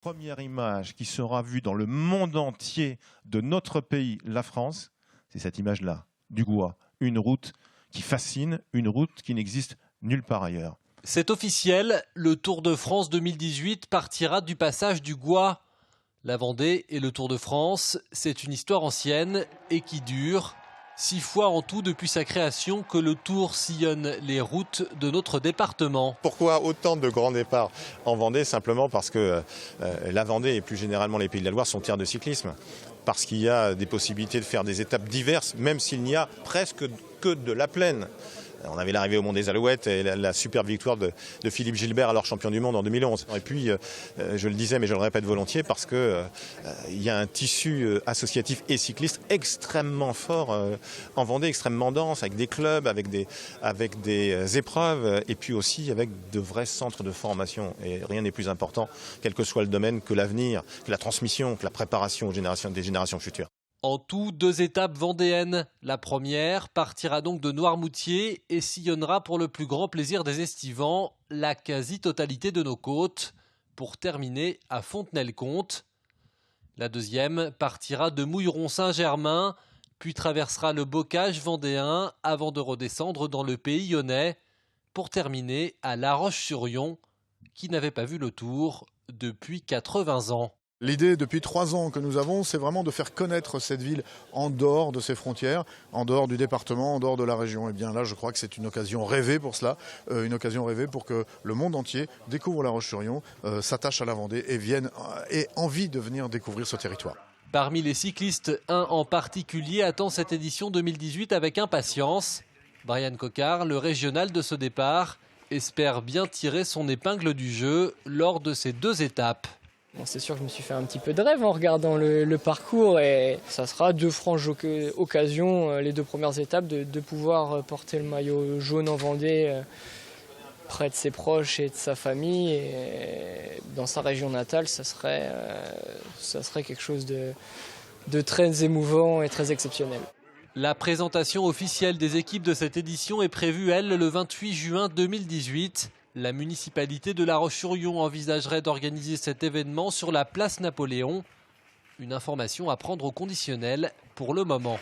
Première image qui sera vue dans le monde entier de notre pays, la France, c'est cette image-là, du Gois. Une route qui fascine, une route qui n'existe nulle part ailleurs. C'est officiel, le Tour de France 2018 partira du passage du Gois. La Vendée et le Tour de France, c'est une histoire ancienne et qui dure. 6 fois en tout depuis sa création que le Tour sillonne les routes de notre département. Pourquoi autant de grands départs en Vendée? Simplement parce que la Vendée et plus généralement les Pays de la Loire sont terre de cyclisme. Parce qu'il y a des possibilités de faire des étapes diverses, même s'il n'y a presque que de la plaine. On avait l'arrivée au Mont des Alouettes et la superbe victoire de Philippe Gilbert, alors champion du monde en 2011. Et puis, je le disais, mais je le répète volontiers, parce que il y a un tissu associatif et cycliste extrêmement fort en Vendée, extrêmement dense, avec des clubs, avec des épreuves, et puis aussi avec de vrais centres de formation. Et rien n'est plus important, quel que soit le domaine, que l'avenir, que la transmission, que la préparation des générations futures. En tout, 2 étapes vendéennes. La première partira donc de Noirmoutier et sillonnera pour le plus grand plaisir des estivants la quasi-totalité de nos côtes pour terminer à Fontenay-le-Comte. La deuxième partira de Mouilleron-Saint-Germain, puis traversera le bocage vendéen avant de redescendre dans le pays lyonnais pour terminer à La Roche-sur-Yon, qui n'avait pas vu le Tour depuis 80 ans. L'idée depuis 3 ans que nous avons, c'est vraiment de faire connaître cette ville en dehors de ses frontières, en dehors du département, en dehors de la région. Et bien là, je crois que c'est une occasion rêvée pour cela, une occasion rêvée pour que le monde entier découvre La Roche-sur-Yon, s'attache à la Vendée et ait envie de venir découvrir ce territoire. Parmi les cyclistes, un en particulier attend cette édition 2018 avec impatience. Brian Coquard, le régional de ce départ, espère bien tirer son épingle du jeu lors de ces 2 étapes. Bon, c'est sûr que je me suis fait un petit peu de rêve en regardant le parcours et ça sera 2 franches occasions, les 2 premières étapes, de pouvoir porter le maillot jaune en Vendée près de ses proches et de sa famille. Et dans sa région natale, ça serait quelque chose de très émouvant et très exceptionnel. La présentation officielle des équipes de cette édition est prévue, elle, le 28 juin 2018. La municipalité de La Roche-sur-Yon envisagerait d'organiser cet événement sur la place Napoléon. Une information à prendre au conditionnel pour le moment.